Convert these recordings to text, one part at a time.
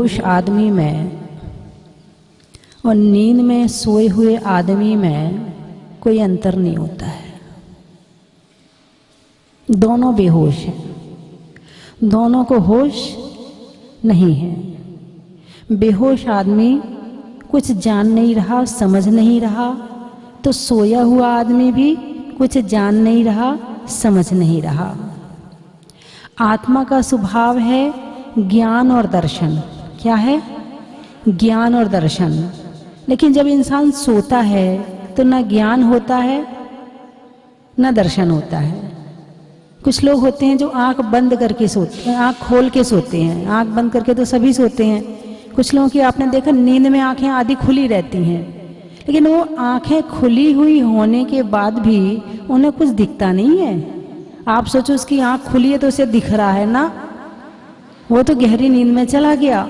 बेहोश आदमी में और नींद में सोए हुए आदमी में कोई अंतर नहीं होता है। दोनों बेहोश हैं, दोनों को होश नहीं है। बेहोश आदमी कुछ जान नहीं रहा, समझ नहीं रहा, तो सोया हुआ आदमी भी कुछ जान नहीं रहा, समझ नहीं रहा। आत्मा का स्वभाव है ज्ञान और दर्शन। क्या है? ज्ञान और दर्शन। लेकिन जब इंसान सोता है तो ना ज्ञान होता है ना दर्शन होता है। कुछ लोग होते हैं जो आंख बंद करके सोते हैं, आंख खोल के सोते हैं। आंख बंद करके तो सभी सोते हैं। कुछ लोगों की आपने देखा नींद में आंखें आधी खुली रहती हैं, लेकिन वो आंखें खुली हुई होने के बाद भी उन्हें कुछ दिखता नहीं है। आप सोचो उसकी आंख खुली है तो उसे दिख रहा है ना, वो तो गहरी नींद में चला गया।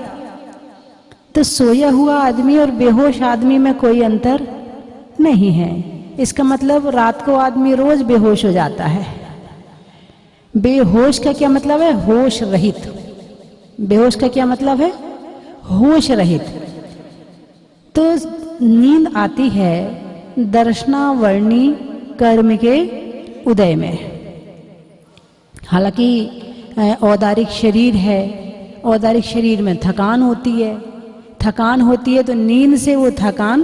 तो सोया हुआ आदमी और बेहोश आदमी में कोई अंतर नहीं है। इसका मतलब रात को आदमी रोज बेहोश हो जाता है। बेहोश का क्या मतलब है? होश रहित। बेहोश का क्या मतलब है? होश रहित। तो नींद आती है दर्शनावर्णी कर्म के उदय में। हालांकि औदारिक शरीर है, औदारिक शरीर में थकान होती है। थकान होती है तो नींद से वो थकान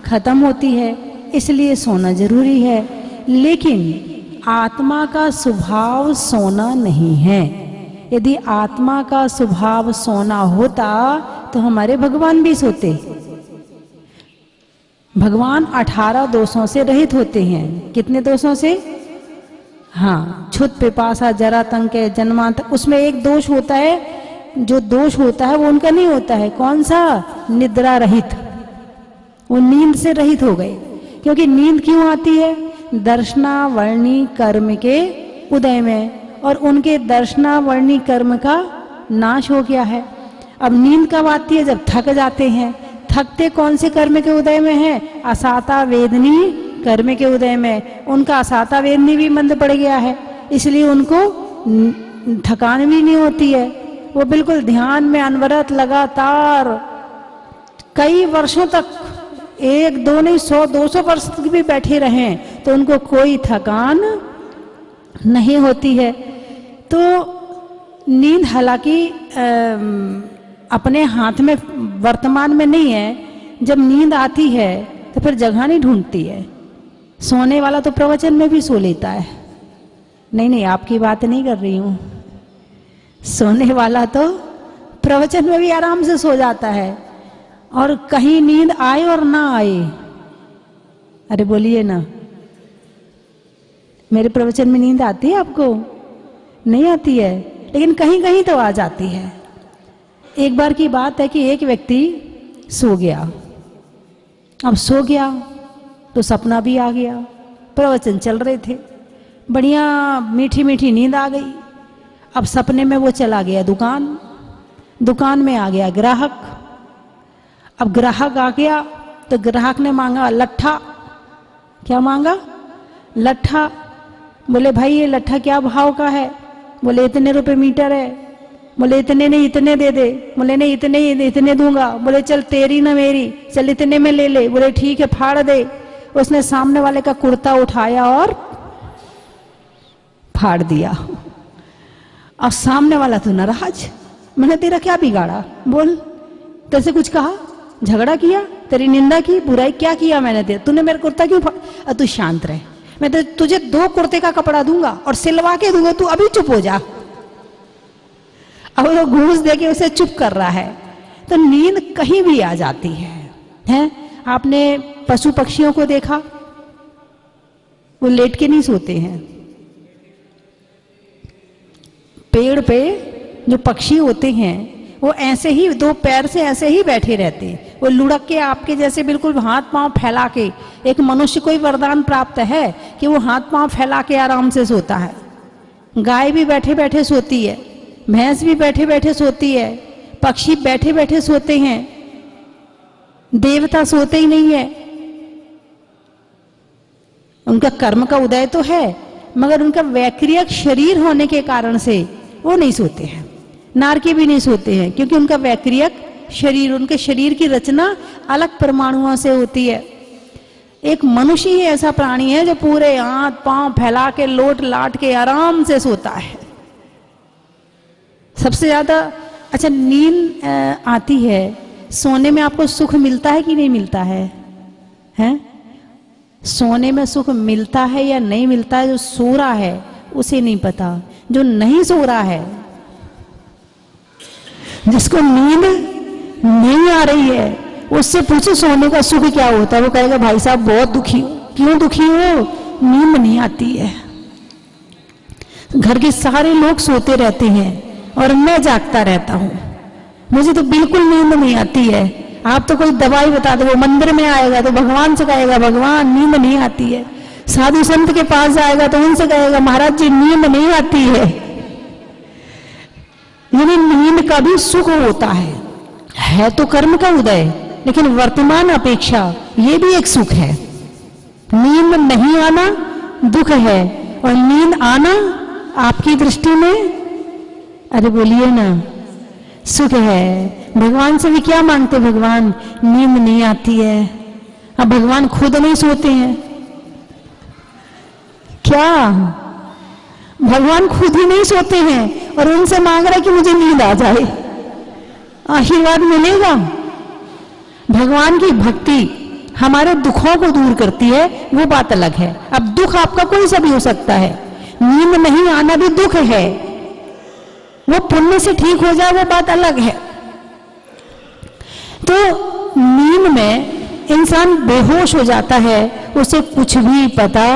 खत्म होती है, इसलिए सोना जरूरी है। लेकिन आत्मा का स्वभाव सोना नहीं है। यदि आत्मा का स्वभाव सोना होता तो हमारे भगवान भी सोते। भगवान 18 दोषों से रहित होते हैं। कितने दोषों से? हाँ, क्षुत, पिपासा, जरा, तंक, जन्मांत। उसमें एक दोष होता है, जो दोष होता है वो उनका नहीं होता है। कौन सा? निद्रा रहित। वो नींद से रहित हो गए। क्योंकि नींद क्यों आती है? दर्शनावर्णी कर्म के उदय में, और उनके दर्शनावर्णी कर्म का नाश हो गया है। अब नींद कब आती है? जब थक जाते हैं। थकते कौन से कर्म के उदय में है? असाता वेदनी कर्म के उदय में। उनका असाता वेदनी भी मंद पड़ गया है, इसलिए उनको थकान भी नहीं होती है। वो बिल्कुल ध्यान में अनवरत लगातार कई वर्षों तक, 1 2 नहीं 100 200 वर्ष तक भी बैठे रहें तो उनको कोई थकान नहीं होती है। तो नींद हालांकि अपने हाथ में वर्तमान में नहीं है। जब नींद आती है तो फिर जगह नहीं ढूंढती है। सोने वाला तो प्रवचन में भी सो लेता है। नहीं, आपकी बात नहीं कर रही हूं। सोने वाला तो प्रवचन में भी आराम से सो जाता है, और कहीं नींद आए और ना आए। अरे बोलिए ना, मेरे प्रवचन में नींद आती है आपको? नहीं आती है, लेकिन कहीं कहीं तो आ जाती है। एक बार की बात है कि एक व्यक्ति सो गया। अब सो गया तो सपना भी आ गया। प्रवचन चल रहे थे, बढ़िया मीठी मीठी नींद आ गई। अब सपने में वो चला गया दुकान। दुकान में आ गया ग्राहक। अब ग्राहक आ गया तो ग्राहक ने मांगा लट्ठा। क्या मांगा? लट्ठा। बोले भाई ये लट्ठा क्या भाव का है? बोले इतने रुपए मीटर है। बोले इतने नहीं, इतने दे दे। बोले नहीं, इतने दूंगा। बोले चल तेरी ना मेरी, चल इतने में ले ले। बोले ठीक है, फाड़ दे। उसने सामने वाले का कुर्ता उठाया और फाड़ दिया। और सामने वाला तो नाराज। मैंने तेरा क्या बिगाड़ा? बोल, तेरे कुछ कहा? झगड़ा किया? तेरी निंदा की? बुराई क्या किया मैंने? तूने मेरा कुर्ता क्यों फाड़? तू शांत रहे, मैं तुझे 2 कुर्ते का कपड़ा दूंगा और सिलवा के दूंगा, तू अभी चुप हो जा। अब वो घूस दे के उसे चुप कर रहा है। तो नींद कहीं भी आ जाती है? आपने पशु पक्षियों को देखा? वो लेट के नहीं सोते हैं। पेड़ पे जो पक्षी होते हैं वो ऐसे ही 2 पैर से ऐसे ही बैठे रहते हैं। वो लुढ़क के आपके जैसे बिल्कुल हाथ पांव फैला के। एक मनुष्य को ही वरदान प्राप्त है कि वो हाथ पांव फैला के आराम से सोता है। गाय भी बैठे बैठे सोती है, भैंस भी बैठे बैठे सोती है, पक्षी बैठे बैठे सोते हैं। देवता सोते ही नहीं है। उनका कर्म का उदय तो है, मगर उनका वैक्रियक शरीर होने के कारण से वो नहीं सोते हैं। नारकी भी नहीं सोते हैं, क्योंकि उनका वैक्रियक शरीर, उनके शरीर की रचना अलग परमाणुओं से होती है। एक मनुष्य ही ऐसा प्राणी है जो पूरे हाथ पांव फैला के लोट लाट के आराम से सोता है। सबसे ज्यादा अच्छा नींद आती है, सोने में आपको सुख मिलता है कि नहीं मिलता है? हैं? सोने में सुख मिलता है या नहीं मिलता है? जो सो रहा है उसे नहीं पता, जो नहीं सो रहा है, जिसको नींद नहीं आ रही है, उससे पूछो सोने का सुख क्या होता है, वो कहेगा भाई साहब बहुत दुखी हो। क्यों दुखी हो? नींद नहीं आती है। घर के सारे लोग सोते रहते हैं और मैं जागता रहता हूं, मुझे तो बिल्कुल नींद नहीं आती है। आप तो कोई दवाई बता दो, वो मंदिर में आएगा तो भगवान से कहेगा भगवान नींद नहीं आती है, साधु संत के पास जाएगा तो उनसे कहेगा महाराज जी नींद नहीं आती है। यानी नींद का भी सुख होता है तो कर्म का उदय, लेकिन वर्तमान अपेक्षा ये भी एक सुख है। नींद नहीं आना दुख है और नींद आना आपकी दृष्टि में, अरे बोलिए ना, सुख है। भगवान से भी क्या मांगते? भगवान नींद नहीं आती है। अब भगवान खुद नहीं सोते हैं क्या? भगवान खुद ही नहीं सोते हैं और उनसे मांग रहे कि मुझे नींद आ जाए, आशीर्वाद मिलेगा? भगवान की भक्ति हमारे दुखों को दूर करती है, वो बात अलग है। अब दुख आपका कोई सा भी हो सकता है, नींद नहीं आना भी दुख है, वो पुण्य से ठीक हो जाए वो बात अलग है। तो नींद में इंसान बेहोश हो जाता है, उसे कुछ भी पता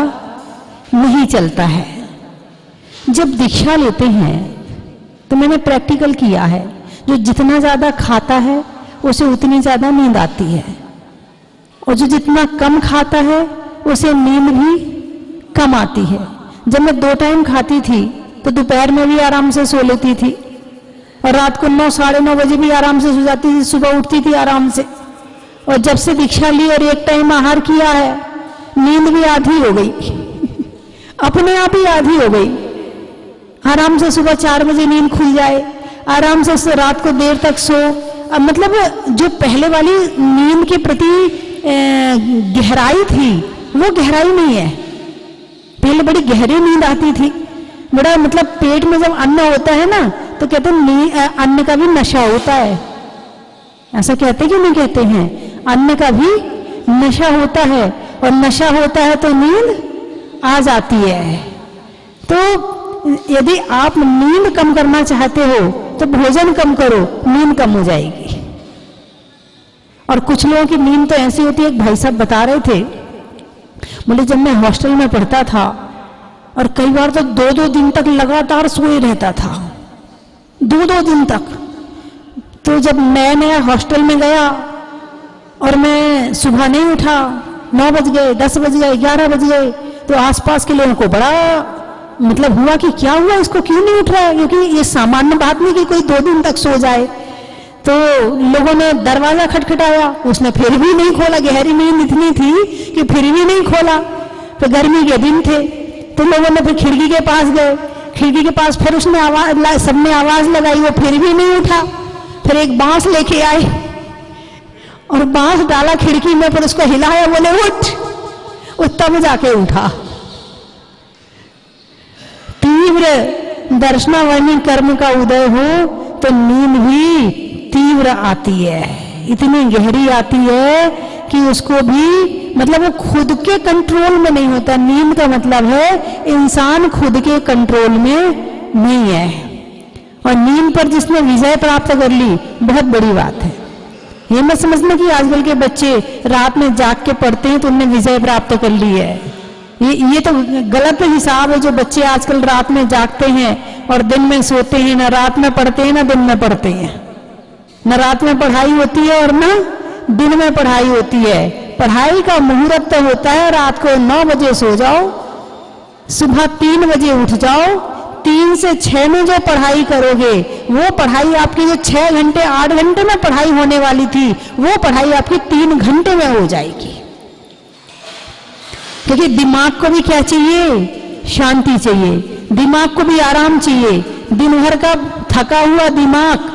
नहीं चलता है। जब दीक्षा लेते हैं तो मैंने प्रैक्टिकल किया है, जो जितना ज्यादा खाता है उसे उतनी ज्यादा नींद आती है, और जो जितना कम खाता है उसे नींद भी कम आती है। जब मैं 2 टाइम खाती थी तो दोपहर में भी आराम से सो लेती थी और रात को 9 साढ़े 9 बजे भी आराम से सो जाती थी, सुबह उठती थी आराम से। और जब से दीक्षा ली और 1 टाइम आहार किया है, नींद भी आधी हो गई अपने आप ही आधी हो गई। आराम से सुबह 4 बजे नींद खुल जाए, आराम से रात को देर तक सो। मतलब जो पहले वाली नींद के प्रति गहराई थी वो गहराई नहीं है। पहले बड़ी गहरी नींद आती थी, बड़ा मतलब पेट में जब अन्न होता है ना तो कहते हैं अन्न का भी नशा होता है, ऐसा कहते कि नहीं कहते हैं? अन्न का भी नशा होता है और नशा होता है तो नींद आ जाती है। तो यदि आप नींद कम करना चाहते हो तो भोजन कम करो, नींद कम हो जाएगी। और कुछ लोगों की नींद तो ऐसी होती है, एक भाई साहब बता रहे थे, बोले जब मैं हॉस्टल में पढ़ता था और कई बार तो 2-2 दिन तक लगातार सोए रहता था, 2-2 दिन तक। तो जब नया हॉस्टल में गया और मैं सुबह नहीं उठा, 9 बज गए, 10 बज गए, 11 बज गए, तो आसपास के लोगों को बड़ा मतलब हुआ कि क्या हुआ, इसको क्यों नहीं उठ रहा है, क्योंकि ये सामान्य बात नहीं कि कोई 2 दिन तक सो जाए। तो लोगों ने दरवाजा खटखटाया, उसने फिर भी नहीं खोला, गहरी नींद इतनी थी कि फिर भी नहीं खोला। तो गर्मी के दिन थे तो लोगों ने फिर खिड़की के पास गए, खिड़की के पास फिर उसने आवाज, सबने आवाज लगाई, वो फिर भी नहीं उठा। फिर एक बांस लेके आए और बांस डाला खिड़की में, फिर उसको हिलाया, बोले उठ, तब जाके उठा। तीव्र दर्शनावनी कर्म का उदय हो तो नींद भी तीव्र आती है, इतनी गहरी आती है कि उसको भी मतलब वो खुद के कंट्रोल में नहीं होता। नींद का मतलब है इंसान खुद के कंट्रोल में नहीं है, और नींद पर जिसने विजय प्राप्त कर ली बहुत बड़ी बात है। ये मत समझना कि आजकल के बच्चे रात में जाग के पढ़ते हैं तो उन्हें विजय प्राप्त कर ली है, ये तो गलत हिसाब है। जो बच्चे आजकल रात में जागते हैं और दिन में सोते हैं, ना रात में पढ़ते हैं ना दिन में पढ़ते हैं, न रात में पढ़ाई होती है और न दिन में पढ़ाई होती है। पढ़ाई का मुहूर्त तो होता है रात को 9 बजे सो जाओ, सुबह 3 बजे उठ जाओ, 3 से 6 में जो पढ़ाई करोगे वो पढ़ाई आपकी जो 6 घंटे 8 घंटे में पढ़ाई होने वाली थी वो पढ़ाई आपकी 3 घंटे में हो जाएगी। क्योंकि दिमाग को भी क्या चाहिए? शांति चाहिए, दिमाग को भी आराम चाहिए, दिन भर का थका हुआ दिमाग,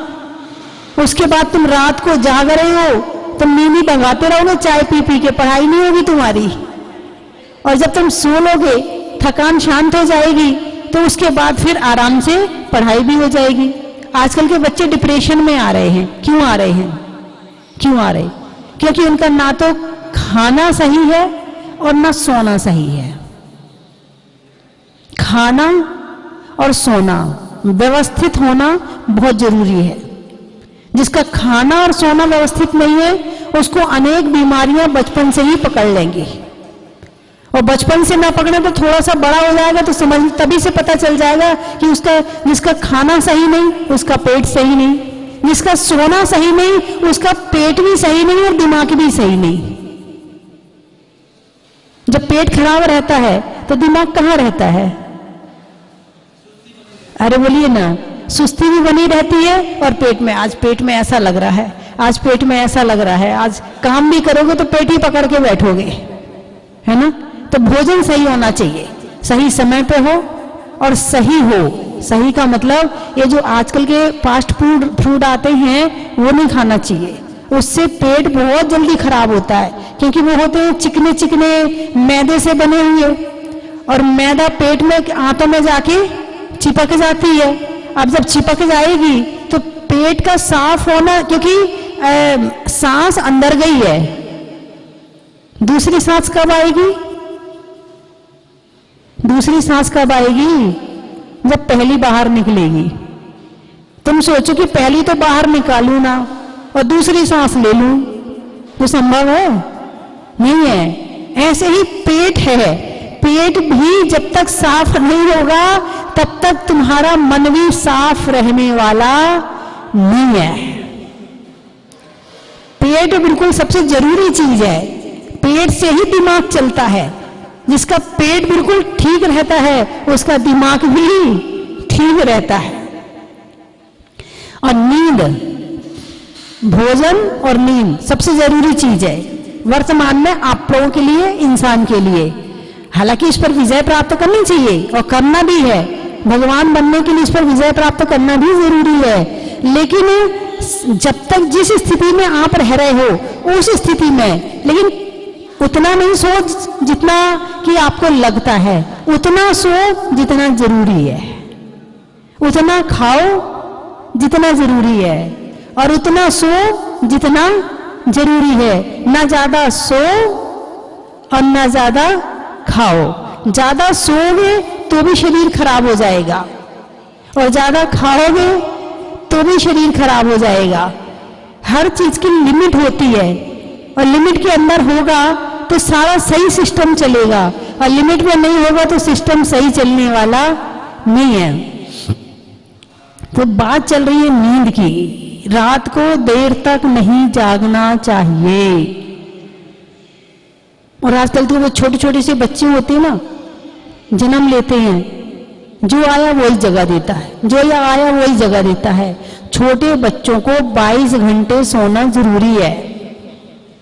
उसके बाद तुम रात को जाग रहे हो, तुम नींद ही भगाते रहोगे चाय पी पी के, पढ़ाई नहीं होगी तुम्हारी। और जब तुम सो लोगे, थकान शांत हो जाएगी, तो उसके बाद फिर आराम से पढ़ाई भी हो जाएगी। आजकल के बच्चे डिप्रेशन में आ रहे हैं। क्यों आ रहे हैं? क्यों आ रहे? क्योंकि उनका ना तो खाना सही है और ना सोना सही है। खाना और सोना व्यवस्थित होना बहुत जरूरी है। जिसका खाना और सोना व्यवस्थित नहीं है, उसको अनेक बीमारियां बचपन से ही पकड़ लेंगी। और बचपन से ना पकड़े तो थोड़ा सा बड़ा हो जाएगा तो समझ, तभी से पता चल जाएगा कि जिसका खाना सही नहीं, उसका पेट सही नहीं, जिसका सोना सही नहीं, उसका पेट भी सही नहीं और दिमाग भी सही नहीं। जब पेट खराब रहता है तो दिमाग कहाँ रहता है? अरे बोलिए ना, सुस्ती भी बनी रहती है और पेट में, आज पेट में ऐसा लग रहा है, आज पेट में ऐसा लग रहा है, आज काम भी करोगे तो पेट ही पकड़ के बैठोगे, है ना। तो भोजन सही होना चाहिए, सही समय पे हो और सही हो। सही का मतलब ये जो आजकल के फास्ट फूड आते हैं वो नहीं खाना चाहिए, उससे पेट बहुत जल्दी खराब होता है, क्योंकि वो होते हैं चिकने चिकने मैदे से बने हुए, और मैदा पेट में आंतों में जाके चिपक जाती है। अब जब चिपक जाएगी तो पेट का साफ होना, क्योंकि सांस अंदर गई है, दूसरी सांस कब आएगी? दूसरी सांस कब आएगी? जब पहली बाहर निकलेगी। तुम सोचो कि पहली तो बाहर निकालू ना और दूसरी सांस ले लूं, तो संभव है? नहीं है। ऐसे ही पेट है, पेट भी जब तक साफ नहीं होगा तब तक तुम्हारा मन भी साफ रहने वाला नहीं है। पेट बिल्कुल सबसे जरूरी चीज है, पेट से ही दिमाग चलता है। जिसका पेट बिल्कुल ठीक रहता है उसका दिमाग भी ठीक रहता है। और नींद, भोजन और नींद सबसे जरूरी चीज है वर्तमान में आप लोगों के लिए, इंसान के लिए। हालांकि इस पर विजय प्राप्त करनी चाहिए और करना भी है, भगवान बनने के लिए इस पर विजय प्राप्त करना भी जरूरी है। लेकिन जब तक जिस स्थिति में आप रह रहे हो उस स्थिति में, लेकिन उतना नहीं सो जितना कि आपको लगता है, उतना सो जितना जरूरी है, उतना खाओ जितना जरूरी है, और उतना सो जितना जरूरी है। ना ज्यादा सो और ना ज्यादा खाओ। ज्यादा सोओगे तो भी शरीर खराब हो जाएगा और ज्यादा खाओगे तो भी शरीर खराब हो जाएगा। हर चीज की लिमिट होती है और लिमिट के अंदर होगा तो सारा सही सिस्टम चलेगा, और लिमिट में नहीं होगा तो सिस्टम सही चलने वाला नहीं है। तो बात चल रही है नींद की। रात को देर तक नहीं जागना चाहिए। और आजकल तो वो छोटे छोटे से बच्चे होते हैं ना, जन्म लेते हैं, जो आया वही जगह देता है, जो आया वही जगह देता है। छोटे बच्चों को 22 घंटे सोना जरूरी है।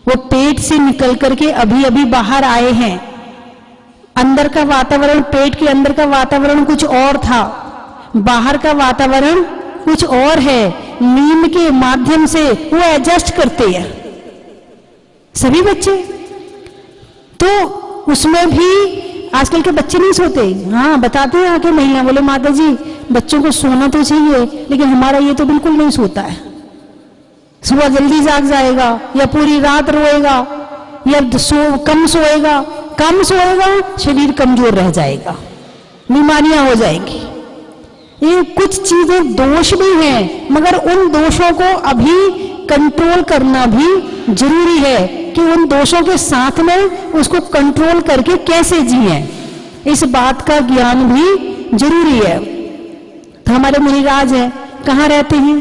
वो पेट से निकल करके अभी अभी बाहर आए हैं। अंदर का वातावरण, पेट के अंदर का वातावरण कुछ और था, बाहर का वातावरण कुछ और है। नींद के माध्यम से वो एडजस्ट करते हैं सभी बच्चे। तो उसमें भी आजकल के बच्चे नहीं सोते। हाँ, बताते हैं आके महिला, बोले माता जी बच्चों को सोना तो चाहिए, लेकिन हमारा ये तो बिल्कुल नहीं सोता है। सुबह जल्दी जाग जाएगा या पूरी रात रोएगा या कम सोएगा, कम सोएगा शरीर कमजोर रह जाएगा, बीमारियां हो जाएंगी। ये कुछ चीजें दोष भी हैं, मगर उन दोषों को अभी कंट्रोल करना भी जरूरी है कि उन दोषों के साथ में उसको कंट्रोल करके कैसे जिए, इस बात का ज्ञान भी जरूरी है। तो हमारे मुनिराज हैं, कहाँ रहते हैं?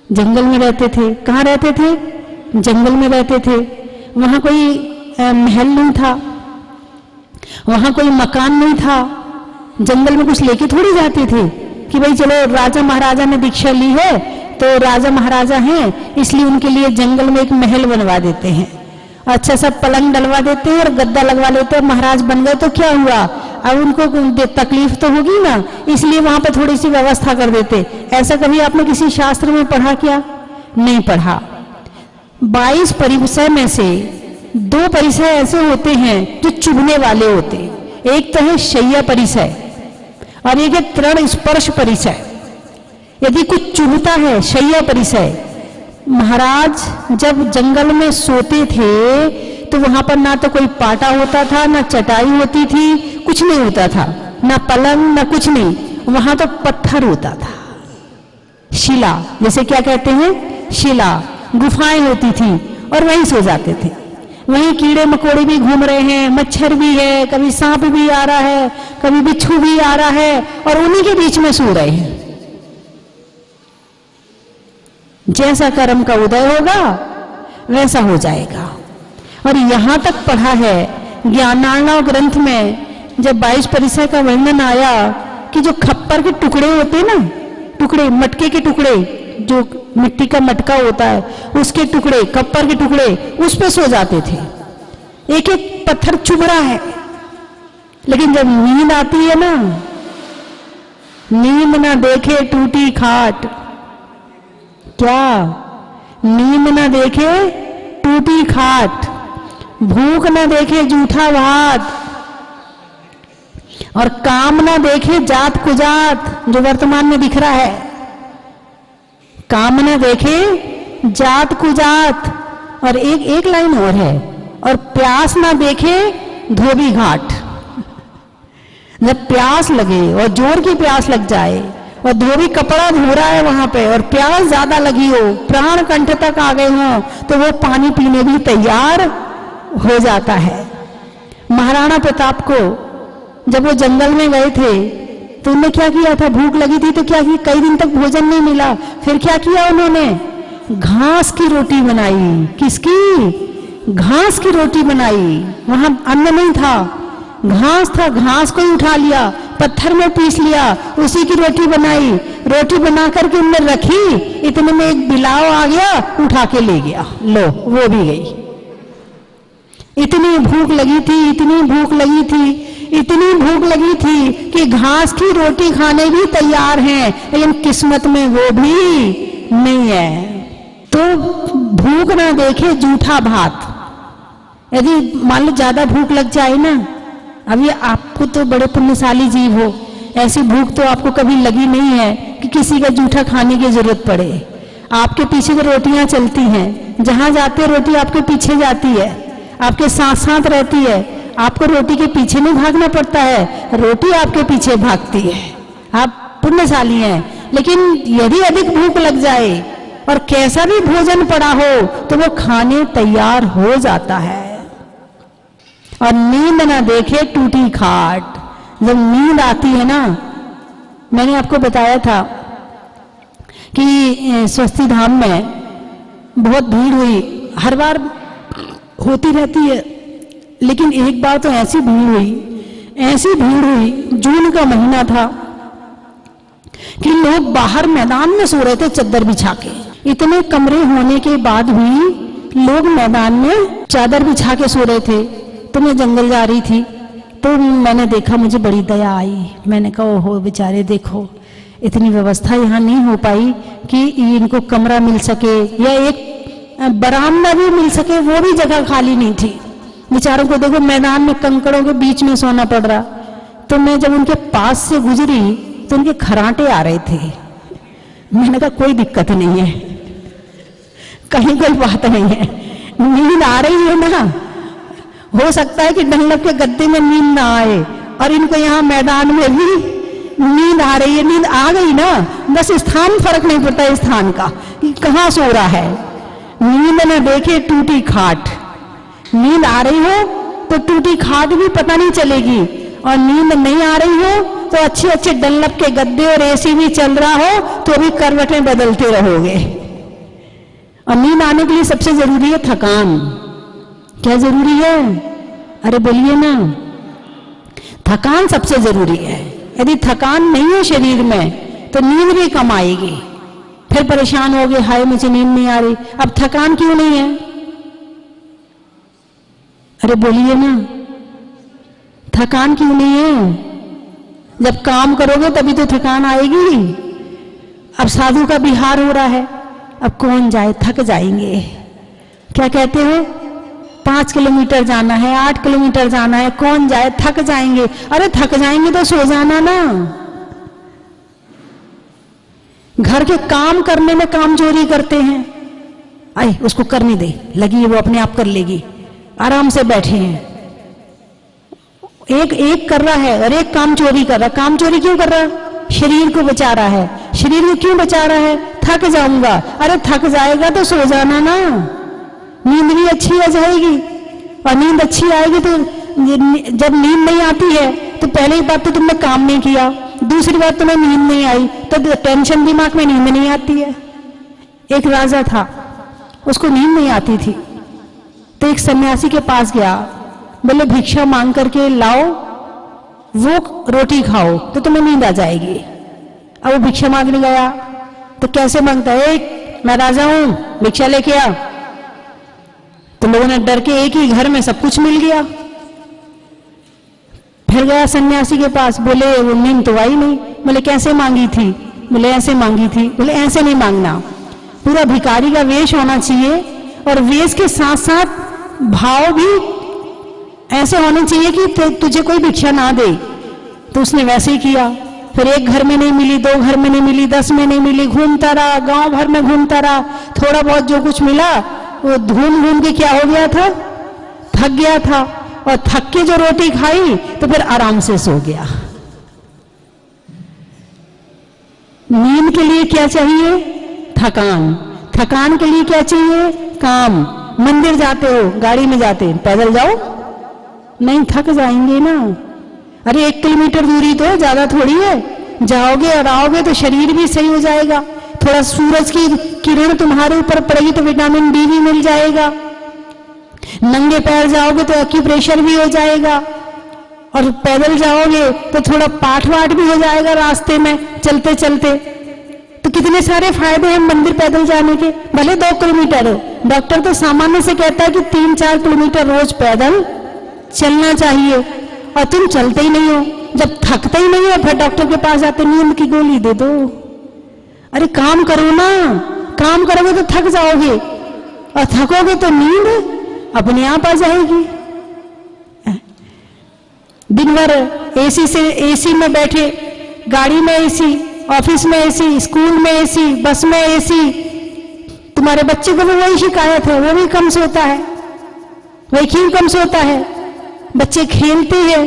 जंगल में रहते थे। कहाँ रहते थे? जंगल में रहते थे। वहां कोई महल नहीं था, वहां कोई मकान नहीं था। जंगल में कुछ लेके थोड़ी जाते थे कि भाई चलो राजा महाराजा ने दीक्षा ली है तो राजा महाराजा हैं इसलिए उनके लिए जंगल में एक महल बनवा देते हैं, अच्छा सा पलंग डलवा देते हैं और गद्दा लगवा लेते हैं, महाराज बन गए तो क्या हुआ, अब उनको तकलीफ तो होगी ना, इसलिए वहां पर थोड़ी सी व्यवस्था कर देते। ऐसा कभी आपने किसी शास्त्र में पढ़ा क्या? नहीं पढ़ा। 22 परिसय में से 2 परिसय ऐसे होते हैं जो चुभने वाले होते। एक तो है शय्या परिसय और एक है तृण स्पर्श परिसय। यदि कुछ चुभता है, शय्या परिसय, महाराज जब जंगल में सोते थे तो वहां पर ना तो कोई पाटा होता था, ना चटाई होती थी, कुछ नहीं होता था, ना पलंग ना कुछ नहीं, वहां तो पत्थर होता था, शिला, जैसे क्या कहते हैं, शिला, गुफाएं होती थी और वहीं सो जाते थे। वहीं कीड़े मकोड़े भी घूम रहे हैं, मच्छर भी है, कभी सांप भी आ रहा है, कभी बिच्छू भी आ रहा है और उन्हीं के बीच में सो रहे हैं। जैसा कर्म का उदय होगा वैसा हो जाएगा। और यहां तक पढ़ा है ज्ञानार्णव ग्रंथ में, जब 22 परिसय का वर्णन आया कि जो खप्पर के टुकड़े होते हैं ना, टुकड़े, मटके के टुकड़े, जो मिट्टी का मटका होता है उसके टुकड़े, खप्पर के टुकड़े, उस पे सो जाते थे। एक एक पत्थर चुभ रहा है, लेकिन जब नींद आती है ना, नींद ना देखे टूटी खाट, क्या नींद ना देखे टूटी खाट, भूख ना देखे जूठा भात, और काम ना देखे जात कुजात, जो वर्तमान में दिख रहा है, काम ना देखे जात कुजात, और एक लाइन और है, और प्यास ना देखे धोबी घाट। जब प्यास लगे और जोर की प्यास लग जाए और धोबी कपड़ा धो रहा है वहां पे और प्यास ज्यादा लगी हो, प्राण कंठ तक आ गए हो, तो वो पानी पीने भी तैयार हो जाता है। महाराणा प्रताप को जब वो जंगल में गए थे तो उन्होंने क्या किया था, भूख लगी थी तो क्या किया, कई दिन तक भोजन नहीं मिला, फिर क्या किया उन्होंने, घास की रोटी बनाई। किसकी? घास की रोटी बनाई। वहां अन्न नहीं था, घास था, घास को ही उठा लिया, पत्थर में पीस लिया, उसी की रोटी बनाई। रोटी बना करके उनने रखी, इतने में एक बिलाव आ गया, उठा के ले गया, लो वो भी गई। इतनी भूख लगी थी, इतनी भूख लगी थी, इतनी भूख लगी थी कि घास की रोटी खाने भी तैयार हैं, लेकिन किस्मत में वो भी नहीं है। तो भूख ना देखे जूठा भात। यदि मान लो ज्यादा भूख लग जाए ना, अभी आपको तो बड़े पुण्यशाली जीव हो, ऐसी भूख तो आपको कभी लगी नहीं है कि किसी का जूठा खाने की जरूरत पड़े। आपके पीछे जो रोटियां चलती हैं, जहां जाते रोटी आपके पीछे जाती है, आपके साथ साथ रहती है, आपको रोटी के पीछे नहीं भागना पड़ता है, रोटी आपके पीछे भागती है। आप पुण्यशाली हैं। लेकिन यदि अधिक भूख लग जाए और कैसा भी भोजन पड़ा हो तो वो खाने तैयार हो जाता है। और नींद ना देखे टूटी खाट। जब नींद आती है ना, मैंने आपको बताया था कि स्वस्ति धाम में बहुत भीड़ हुई, हर बार होती रहती है, लेकिन एक बार तो ऐसी भीड़ हुई, जून का महीना था कि लोग बाहर मैदान में सो रहे थे चादर बिछा के। इतने कमरे होने के बाद भी लोग मैदान में चादर बिछा के सो रहे थे। तो मैं जंगल जा रही थी तो मैंने देखा, मुझे बड़ी दया आई। मैंने कहा ओहो बेचारे, देखो इतनी व्यवस्था यहाँ नहीं हो पाई कि इनको कमरा मिल सके या एक बरामदा भी मिल सके, वो भी जगह खाली नहीं थी। बेचारों को देखो मैदान में कंकड़ों के बीच में सोना पड़ रहा। तो मैं जब उनके पास से गुजरी तो उनके खराटे आ रहे थे। मैंने कहा कोई दिक्कत नहीं है, कहीं कोई बात नहीं है, नींद आ रही है ना, हो सकता है कि डंलप के गद्दे में नींद ना आए और इनको यहाँ मैदान में भी नींद आ रही है। नींद आ गई ना, बस स्थान फर्क नहीं पड़ता स्थान का कि कहाँ सो रहा है। नींद न देखे टूटी खाट। नींद आ रही हो तो टूटी खाट भी पता नहीं चलेगी, और नींद नहीं आ रही हो तो अच्छे अच्छे डंलप के गद्दे और एसी भी चल रहा हो तो भी करवटें बदलते रहोगे। और नींद आने के लिए सबसे जरूरी है थकान। क्या जरूरी है? अरे बोलिए ना, थकान सबसे जरूरी है। यदि थकान नहीं है शरीर में तो नींद भी कम आएगी। फिर परेशान हो गए, हाय मुझे नींद नहीं आ रही। अब थकान क्यों नहीं है? अरे बोलिए ना, थकान क्यों नहीं है? जब काम करोगे तभी तो थकान आएगी। अब साधु का बिहार हो रहा है, अब कौन जाए, थक जाएंगे। क्या कहते हो, 5 किलोमीटर जाना है, 8 किलोमीटर जाना है, कौन जाए, थक जाएंगे। अरे थक जाएंगे तो सो जाना ना। घर के काम करने में काम चोरी करते हैं। आए उसको करने दे, लगी है वो अपने आप कर लेगी, आराम से बैठे हैं। एक कर रहा है और एक काम चोरी कर रहा है। काम चोरी क्यों कर रहा है? शरीर को बचा रहा है। शरीर को क्यों बचा रहा है? थक जाऊंगा। अरे थक जाएगा तो सो जाना ना, नींद भी अच्छी आ जाएगी। और नींद अच्छी आएगी तो जब नींद नहीं आती है तो पहली बात तो तुमने काम नहीं किया, दूसरी बात तुम्हें नींद नहीं आई तो टेंशन, दिमाग में नींद नहीं आती है। एक राजा था, उसको नींद नहीं आती थी, तो एक सन्यासी के पास गया, बोले भिक्षा मांग करके लाओ, वो रोटी खाओ तो तुम्हें नींद आ जाएगी। अब वो भिक्षा मांगने गया तो कैसे मांगता है, मैं राजा हूं, भिक्षा लेके आ। तो लोगों ने डर के, एक ही घर में सब कुछ मिल गया। फिर गया सन्यासी के पास, बोले वो नींद तो आई नहीं। बोले कैसे मांगी थी? बोले ऐसे मांगी थी। बोले ऐसे नहीं मांगना, पूरा भिखारी का वेश होना चाहिए और वेश के साथ साथ भाव भी ऐसे होने चाहिए कि तुझे कोई भिक्षा ना दे। तो उसने वैसे ही किया। फिर एक घर में नहीं मिली, 2 घर में नहीं मिली, 10 में नहीं मिली, घूमता रहा, गांव भर में घूमता रहा। थोड़ा बहुत जो कुछ मिला वो घूम घूम के क्या हो गया था, थक गया था। और थक के जो रोटी खाई तो फिर आराम से सो गया। नींद के लिए क्या चाहिए? थकान। थकान के लिए क्या चाहिए? काम। मंदिर जाते हो, गाड़ी में जाते, पैदल जाओ, नहीं थक जाएंगे ना। अरे 1 किलोमीटर दूरी तो ज्यादा थोड़ी है, जाओगे और आओगे तो शरीर भी सही हो जाएगा। थोड़ा सूरज की किरण तुम्हारे ऊपर पड़ेगी तो विटामिन डी भी मिल जाएगा। नंगे पैर जाओगे तो एक्यूप्रेशर भी हो जाएगा। और पैदल जाओगे तो थोड़ा पाठ वाठ भी हो जाएगा रास्ते में चलते चलते। तो कितने सारे फायदे हैं मंदिर पैदल जाने के। भले 2 किलोमीटर हो, डॉक्टर तो सामान्य से कहता है कि 3-4 किलोमीटर रोज पैदल चलना चाहिए, और तुम चलते ही नहीं हो। जब थकते ही नहीं हो फिर डॉक्टर के पास आते, नींद की गोली दे दो। अरे काम करो ना, काम करोगे तो थक जाओगे, और थकोगे तो नींद अपने आप आ जाएगी। दिन भर एसी में बैठे, गाड़ी में एसी, ऑफिस में एसी, स्कूल में एसी, बस में एसी। तुम्हारे बच्चे को भी वही शिकायत है, वो भी कम सोता है। वही क्यों कम सोता है? बच्चे खेलते हैं,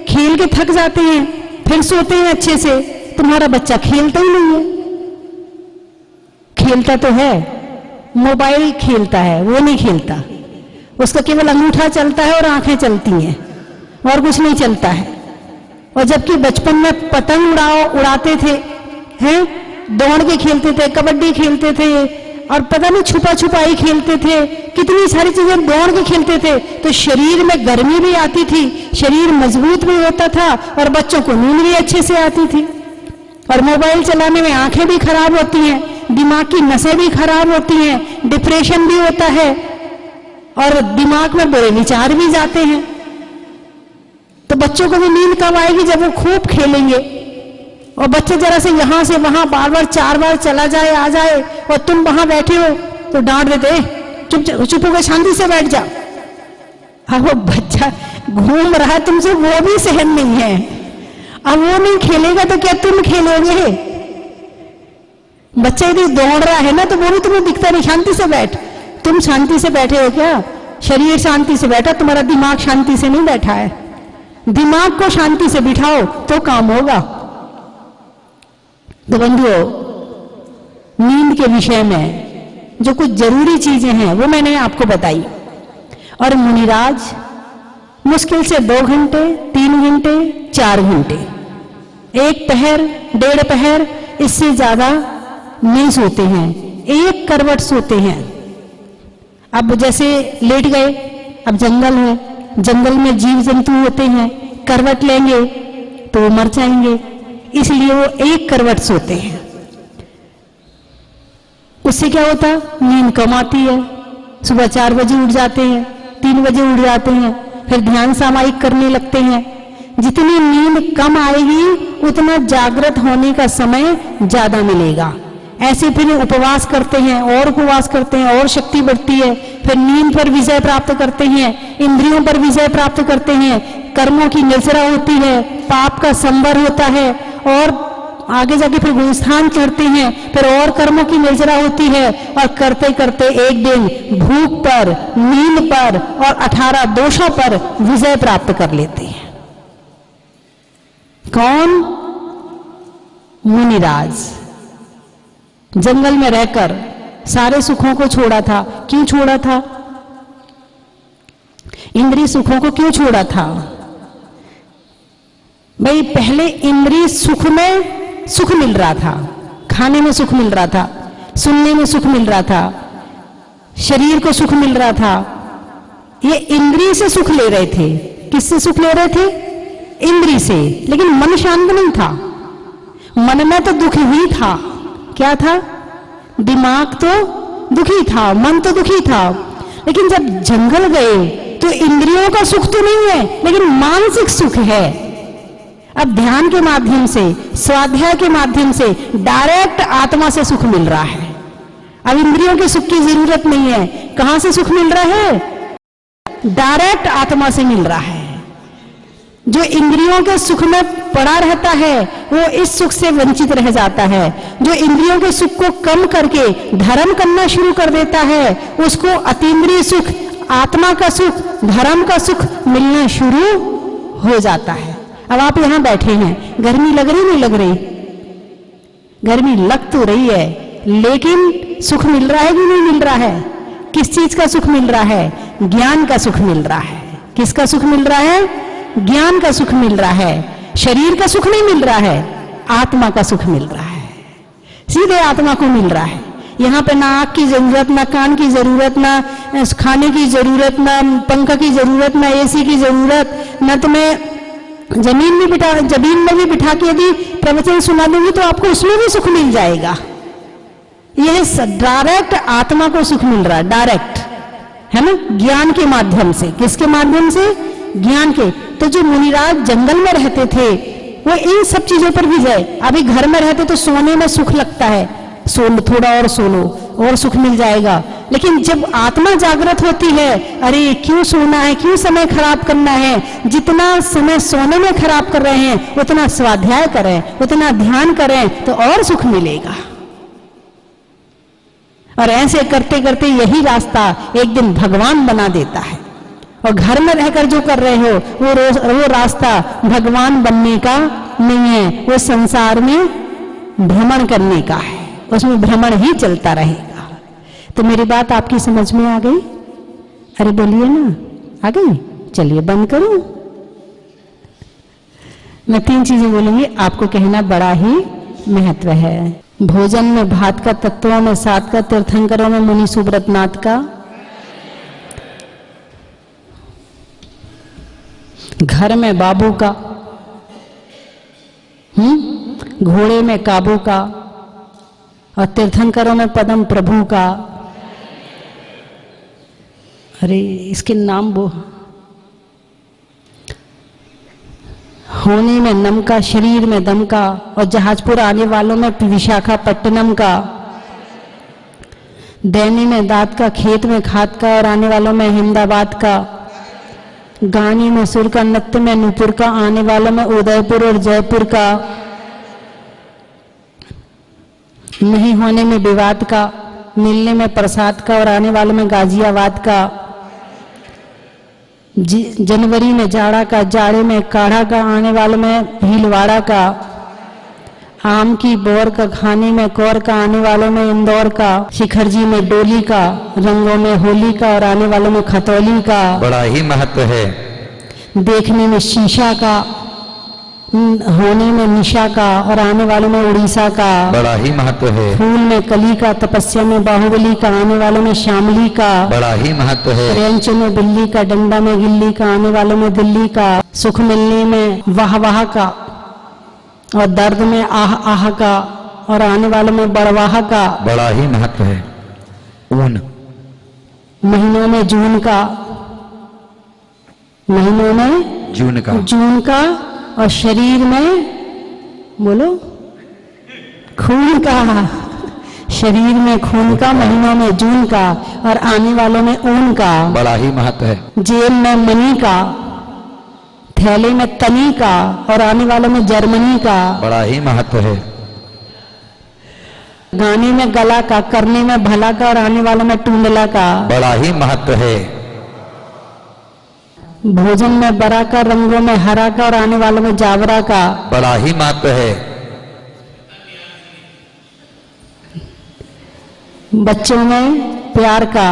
खेल के थक जाते हैं, फिर सोते हैं अच्छे से। तुम्हारा बच्चा खेलता ही नहीं है। खेलता तो है, मोबाइल खेलता है, वो नहीं खेलता। उसका केवल अंगूठा चलता है और आंखें चलती हैं, और कुछ नहीं चलता है। और जबकि बचपन में पतंग उड़ाते थे, हैं, दौड़ के खेलते थे, कबड्डी खेलते थे, और पता नहीं छुपा छुपाई खेलते थे, कितनी सारी चीजें दौड़ के खेलते थे। तो शरीर में गर्मी भी आती थी, शरीर मजबूत भी होता था, और बच्चों को नींद भी अच्छे से आती थी। और मोबाइल चलाने में आंखें भी खराब होती हैं, दिमाग की नसें भी खराब होती हैं, डिप्रेशन भी होता है, और दिमाग में बुरे विचार भी जाते हैं। तो बच्चों को भी नींद कब आएगी? जब वो खूब खेलेंगे। और बच्चे जरा से यहां से वहां बार बार 4 बार चला जाए आ जाए, और तुम वहां बैठे हो तो डांट देते, चुप होकर शांति से बैठ जा। अब वो बच्चा घूम रहा है तुमसे, वो भी सहन नहीं है। अब वो नहीं खेलेगा तो क्या तुम खेलोगे? बच्चा यदि दौड़ रहा है ना तो वो भी तुम्हें दिखता नहीं, शांति से बैठ। तुम शांति से बैठे हो क्या? शरीर शांति से बैठा, तुम्हारा दिमाग शांति से नहीं बैठा है। दिमाग को शांति से बिठाओ तो काम होगा। तो बंधुओं, नींद के विषय में जो कुछ जरूरी चीजें हैं वो मैंने आपको बताई। और मुनिराज मुश्किल से 2 घंटे, 3 घंटे, 4 घंटे, 1 पहर, 1.5 पहर, इससे ज्यादा नहीं सोते हैं। 1 करवट सोते हैं। अब जैसे लेट गए, अब जंगल है, जंगल में जीव जंतु होते हैं, करवट लेंगे तो वो मर जाएंगे, इसलिए वो 1 करवट सोते हैं। उससे क्या होता? नींद कम आती है। सुबह 4 बजे उठ जाते हैं, 3 बजे उठ जाते हैं, फिर ध्यान सामायिक करने लगते हैं। जितनी नींद कम आएगी उतना जागृत होने का समय ज्यादा मिलेगा। ऐसे फिर उपवास करते हैं और उपवास करते हैं और शक्ति बढ़ती है, फिर नींद पर विजय प्राप्त करते हैं, इंद्रियों पर विजय प्राप्त करते हैं, कर्मों की निर्जरा होती है, पाप का संवर होता है और आगे जाके फिर गुणस्थान चढ़ते हैं, फिर और कर्मों की निर्जरा होती है और करते करते एक दिन भूख पर, नींद पर और 18 दोषों पर विजय प्राप्त कर लेते हैं। कौन? मुनिराज। जंगल में रहकर सारे सुखों को छोड़ा था। क्यों छोड़ा था? इंद्रिय सुखों को क्यों छोड़ा था? भाई पहले इंद्रिय सुख में सुख मिल रहा था, खाने में सुख मिल रहा था, सुनने में सुख मिल रहा था, शरीर को सुख मिल रहा था। ये इंद्रिय से सुख ले रहे थे। किससे सुख ले रहे थे? इंद्रिय से। लेकिन मन शांत नहीं था, मन में तो दुख ही था। क्या था? दिमाग तो दुखी था, मन तो दुखी था। लेकिन जब जंगल गए तो इंद्रियों का सुख तो नहीं है, लेकिन मानसिक सुख है। अब ध्यान के माध्यम से, स्वाध्याय के माध्यम से डायरेक्ट आत्मा से सुख मिल रहा है। अब इंद्रियों के सुख की जरूरत नहीं है। कहां से सुख मिल रहा है? डायरेक्ट आत्मा से मिल रहा है। जो इंद्रियों के सुख में पड़ा रहता है वो इस सुख से वंचित रह जाता है। जो इंद्रियों के सुख को कम करके धर्म करना शुरू कर देता है उसको अतीन्द्रिय सुख, आत्मा का सुख, धर्म का सुख मिलना शुरू हो जाता है। अब आप यहां बैठे हैं, गर्मी लग रही नहीं लग रही? गर्मी लग तो रही है, लेकिन सुख मिल रहा है कि नहीं मिल रहा है? किस चीज का सुख मिल रहा है? ज्ञान का सुख मिल रहा है। किसका सुख मिल रहा है? ज्ञान का सुख मिल रहा है। शरीर का सुख नहीं मिल रहा है, आत्मा का सुख मिल रहा है। सीधे आत्मा को मिल रहा है। यहाँ पे ना आँख की जरूरत, ना कान की जरूरत, ना खाने की जरूरत, ना पंखा की जरूरत, ना एसी की जरूरत, ना तुम्हें जमीन में भी बिठा के यदि प्रवचन सुना देंगे तो आपको उसमें भी सुख मिल जाएगा। यह डायरेक्ट आत्मा को सुख मिल रहा है, डायरेक्ट, है ना? ज्ञान के माध्यम से। किसके माध्यम से? ज्ञान के। तो जो मुनिराज जंगल में रहते थे वो इन सब चीजों पर विजय। अभी घर में रहते तो सोने में सुख लगता है, सो थोड़ा और सो लो और सुख मिल जाएगा। लेकिन जब आत्मा जागृत होती है, अरे क्यों सोना है, क्यों समय खराब करना है, जितना समय सोने में खराब कर रहे हैं उतना स्वाध्याय करें, उतना ध्यान करें तो और सुख मिलेगा। और ऐसे करते करते यही रास्ता एक दिन भगवान बना देता है। और घर में रहकर जो कर रहे हो वो रास्ता भगवान बनने का नहीं है, वो संसार में भ्रमण करने का है। उसमें भ्रमण ही चलता रहेगा। तो मेरी बात आपकी समझ में आ गई? अरे बोलिए ना, आ गई? चलिए बंद करूं। मैं 3 चीजें बोलूंगी, आपको कहना बड़ा ही महत्व है। भोजन में भात का, तत्वों में सात का, तीर्थंकरों में मुनि सुब्रतनाथ का, घर में बाबू का, घोड़े में काबू का, और तीर्थंकरों में पदम प्रभु का। अरे इसके नाम वो होने में नम का, शरीर में दम का, और जहाजपुर आने वालों में विशाखापट्टनम का, दैनी में दांत का, खेत में खाद का, और आने वालों में अहमदाबाद का, गानी में सुर का, नृत्य में नूपुर का, आने वालों में उदयपुर और जयपुर का, नहीं होने में विवाद का, मिलने में प्रसाद का, और आने वालों में गाजियाबाद का, जनवरी में जाड़ा का, जाड़े में काढ़ा का, आने वालों में भीलवाड़ा का, आम की बोर का, खाने में कौर का, आने वालों में इंदौर का, शिखर जी में डोली का, रंगों में होली का, और आने वालों में खतौली का। बड़ा ही महत्व है। देखने में शीशा का, होने में निशा का, और आने वालों में उड़ीसा का। बड़ा ही महत्व है। फूल में कली का, तपस्या में बाहुबली का, आने वालों में शामली का। बड़ा ही महत्व है। रेंच में बिल्ली का, डंडा में गिल्ली का, आने वालों में दिल्ली का। सुख मिलने में वाह वाह का, और दर्द में आह आह का, और आने वालों में बड़वाह का। बड़ा ही महत्व है। ऊन महीनों में जून का, महीनों में जून का, जून का, और शरीर में बोलो खून का, शरीर में खून का, महीनों में जून का और आने वालों में ऊन का। बड़ा ही महत्व है। जेब में मनी का, थैले में तनी का और आने वालों में जर्मनी का। बड़ा ही महत्व है। गाने में गला का, करने में भला का और आने वालों में टूंडला का। बड़ा ही महत्व है। भोजन में बरा का, रंगों में हरा का और आने वालों में जावरा का। बड़ा ही महत्व है। बच्चों में प्यार का,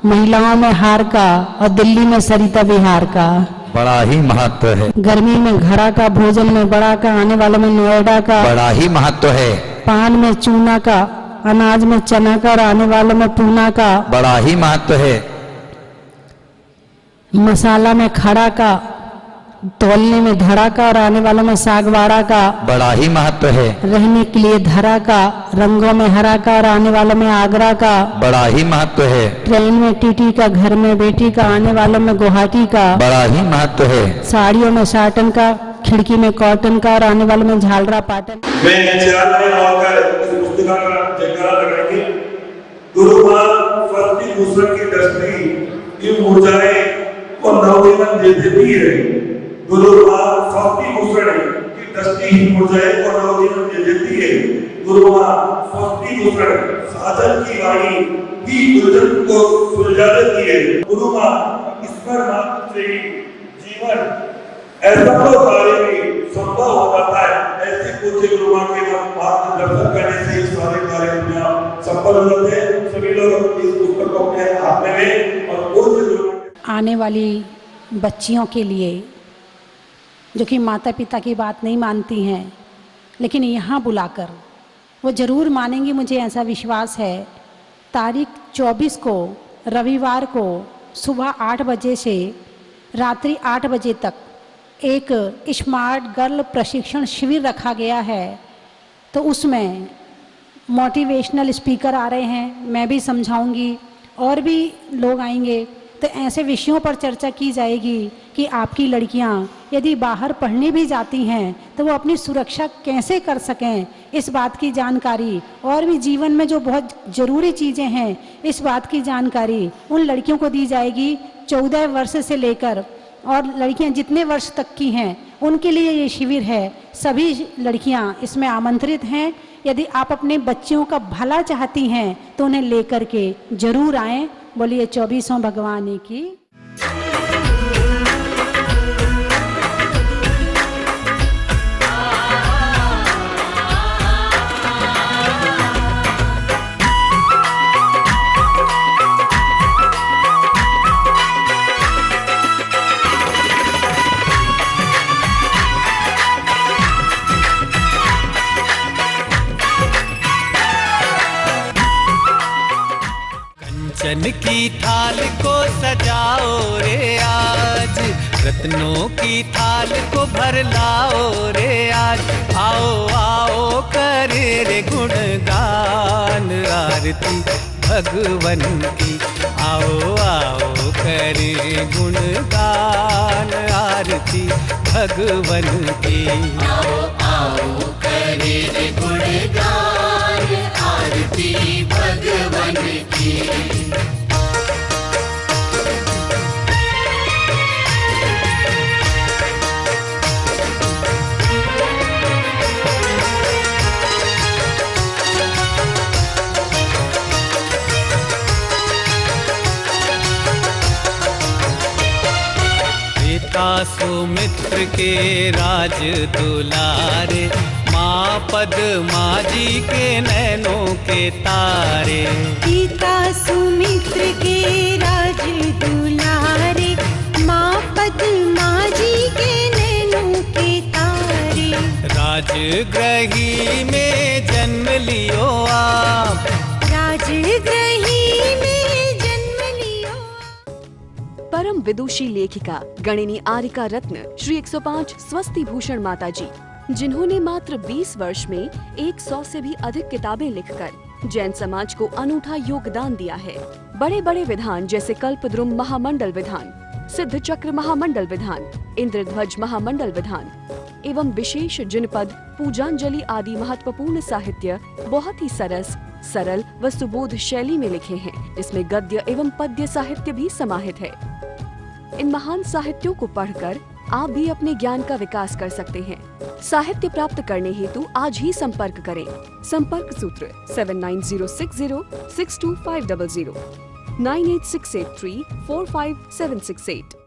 महिलाओं में हार का और दिल्ली में सरिता विहार का। बड़ा ही महत्व है। गर्मी में घड़ा का, भोजन में बड़ा का, आने वालों में नोएडा का। बड़ा ही महत्व है। पान में चूना का, अनाज में चना का और आने वालों में पूना का। बड़ा ही महत्व है। मसाला में खड़ा का, तौलने में धड़ा का और आने वालों में सागवाड़ा का। बड़ा ही महत्व है। रहने के लिए धरा का, रंगों में हरा का और आने वालों में आगरा का। बड़ा ही महत्व है। ट्रेन में टीटी का, घर में बेटी का, आने वालों में गुवाहाटी का। बड़ा ही महत्व है। साड़ियों में साटन का, खिड़की में कॉटन का और आने वालों में झालरा पाटन। मैं चार में आकर इस पुस्तिका का जयकारा लगाएंगे। गुरु मां फर्ती दूसरे की दृष्टि ये मुरझाए और नवजीवन दे देती है। गुरु मां फर्ती दूसरे की दृष्टि ही मुरझाए और नवजीवन दे देती है। गुरु मां फर्ती दूसरे साधन की वाणी ही गुरुजन को सुलझा देती है। गुरु मां इस पर मात्र से जीवन ऐसा तो कार्य में संभव हो जाता है। ऐसे पूज्य गुरु मां के मार्गदर्शन करने से इस सारे कार्य में आप सफल हो जाते हैं। सभी लोग इस पुस्तक को अपने हाथ में लें और पूज्य गुरु आने वाली बच्चियों के लिए जो कि माता पिता की बात नहीं मानती हैं, लेकिन यहाँ बुलाकर वो ज़रूर मानेंगी, मुझे ऐसा विश्वास है। तारीख 24 को रविवार को सुबह 8 बजे से रात्रि 8 बजे तक एक स्मार्ट गर्ल प्रशिक्षण शिविर रखा गया है। तो उसमें मोटिवेशनल स्पीकर आ रहे हैं, मैं भी समझाऊंगी और भी लोग आएंगे। तो ऐसे विषयों पर चर्चा की जाएगी कि आपकी लड़कियां यदि बाहर पढ़ने भी जाती हैं तो वो अपनी सुरक्षा कैसे कर सकें, इस बात की जानकारी, और भी जीवन में जो बहुत ज़रूरी चीज़ें हैं इस बात की जानकारी उन लड़कियों को दी जाएगी 14 वर्ष से लेकर, और लड़कियां जितने वर्ष तक की हैं उनके लिए ये शिविर है। सभी लड़कियां इसमें आमंत्रित हैं। यदि आप अपने बच्चों का भला चाहती हैं तो उन्हें लेकर के जरूर आएं। बोलिए 24वें भगवान की। कंचन की थाल को सजाओ रे आज, रत्नों की थाल को भर लाओ रे आज। आओ आओ करे रे गुणगान आरती भगवन की। आओ आओ करे गुणगान आरती भगवन की। आओ आओ करे रे गुणगान आरती भगवन की। सुमित्र के राज दुलारे, माँ पद्मा जी के नैनों के तारे। पिता सुमित्र के राज दुलारे, माँ पद्मा जी के नैनों के तारे। राजगृही में जन्म लियो आप, राजगृही में जन्म लियो। परम विदुषी लेखिका गणिनी आरिका रत्न श्री 105 स्वस्ति भूषण माता जी, जिन्होंने मात्र 20 वर्ष में 100 से भी अधिक किताबें लिखकर जैन समाज को अनूठा योगदान दिया है। बड़े बड़े विधान जैसे कल्पद्रुम महामंडल विधान, सिद्ध चक्र महामंडल विधान, इंद्रध्वज महामंडल विधान एवं विशेष जनपद, पूजांजलि आदि महत्वपूर्ण साहित्य बहुत ही सरल व सुबोध शैली में लिखे हैं, जिसमें गद्य एवं पद्य साहित्य भी समाहित है। इन महान साहित्यों को पढ़कर आप भी अपने ज्ञान का विकास कर सकते हैं। साहित्य प्राप्त करने हेतु आज ही संपर्क करें। संपर्क सूत्र 7906062500 98683456768।